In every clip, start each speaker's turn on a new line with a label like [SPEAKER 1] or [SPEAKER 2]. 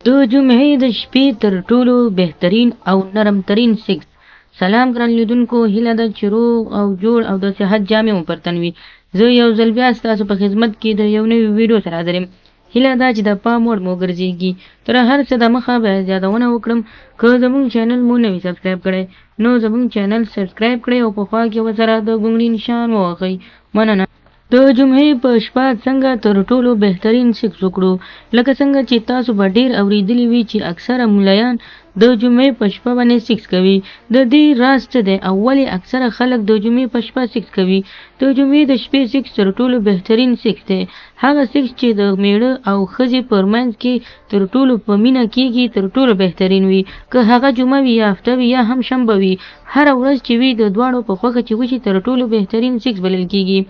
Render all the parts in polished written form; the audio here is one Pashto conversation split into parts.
[SPEAKER 1] د جمعې د شپې تر ټولو بهترین او نرم ترین سیکس. سلام ګران لیدونکو، هیله ده چې روغ او جوړ او د صحت جامې مو پر تن وي. زه یو ځل بیا ستاسو په خدمت کې د یو نوي ویډیو سره حاضر یم. هیله ده چې د پام وړ مو وګرځېږي. تر هر څه دمخه باید یادونه وکړم، که زموږ چینل مو نه وي سبسکرایب کړی نو زموږ چینل سبسکرایب کړئ او په خوا کې ورسره د ګونګړي نشان ووهئ. مننه. د جمعې په شپه څنګه تر ټولو بهترین سیکس وکړو. لکه څنګه چې تاسو به ډېر اورېدلي وي چې اکثره ملایان د جمعې په شپه باندې سیکس کوي. د دې راز څه دی او ولې اکثره خلک د جمعې په شپه سیکس کوي؟ د جمعې د شپې سیکس تر ټولو بهترین سیکس دی. هغه سیکس چې د میړه او ښځې پر منځ کې تر ټولو په مینه کېږي تر ټولو بهترین وي. که هغه جمعه وي یا هفته وي یا هم شنبه وي، هره ورځ چې وي د دواړو په خوښه چې وشي تر ټولو بهترین سیکس بلل کېږي.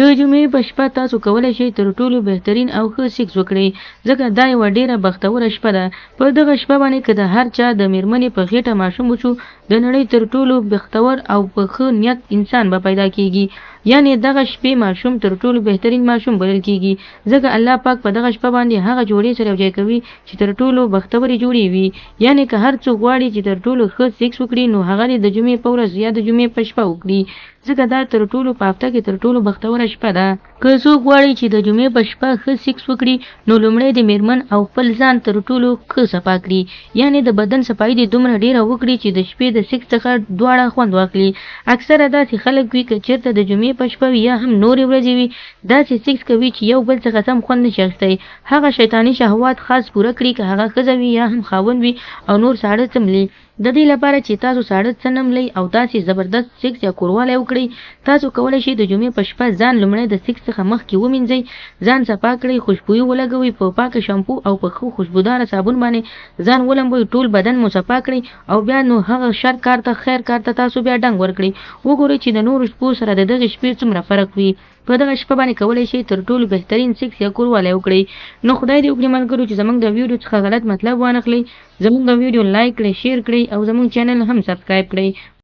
[SPEAKER 1] د جمعې په شپه تاسو کولی شئ تر ټولو بهترین او ښه سیکس وکړئ، ځکه دا یوه ډېره بختوره شپه ده. په دغه شپه باندې که د هر چا د میرمنې په غېټه ماشوم وشو، د نړۍ تر ټولو بختور او په ښه نیت انسان به پیدا کېږي. یعنې دغه شپې ماشوم تر ټولو بهترین ماشوم بلل کېږي، ځکه الله پاک په دغه شپه باندې هغه جوړې سره یوځای کوي چې تر ټولو بختورې جوړې وي. یعنې که هر څوک غواړي چې تر ټولو ښه سیکس وکړي، نو هغه د جمعې په ورځ یا د جمعې په شپه وکړي، ځکه دا تر ټولو په هفته کې تر ټولو بختوره شپه ده. که څوک غواړي چې د جمعې په شپه ښه سیکس وکړي، نو لومړی د میرمن او خپل ځان تر ټولو ښه صفا کړي. یعنې د بدن صفایي دې دومره ډېره وکړي چې د شپې د سیکس څخه دواړه خوند واخلي. اکثره داسې خلک وي که چېرته د جمعې په شپه وي یا هم نورې ورځې وي، داسې سیکس کوي چې یو بل څخه سم خوند نشي اخیستی. هغه شیطاني شهوات خاص پوره کړي، که هغه ښځه وي یا هم خاوند وي، او نور ساړه څملي. د دې لپاره چې تاسو ساړه څه نه ملئ او داسې زبردست سیکس یا کوروالی وکړئ، تاسو کولی شئ د جمعې په شپه ځان لومړی د سیکس څخه مخکې ومینځئ، ځان صفا کړئ، خوشبويي ولګوئ، په پاکه شامپو او په ښه خوشبوداره صابون باندې ځان ولمبوئ، ټول بدن مو صفا کړئ، او بیا نو هغه شر کار ته خیر کار ته تاسو بیا ډنګ ورکړئ. وګورئ چې د نورو شپو سره د دغې شپې څومره فرق وي. په دغه شپه باندې کولی شئ تر ټولو بهترین سیکس یا کوروالی وکړئ. نو خدای دې وکړي ملګرو چې زموږ د ویډیو څخه غلط مطلب وانخلئ، زموږ د ویډیو لایک کړئ، شیر کړئ او زموږ چینل هم سبسکرایب کړئ.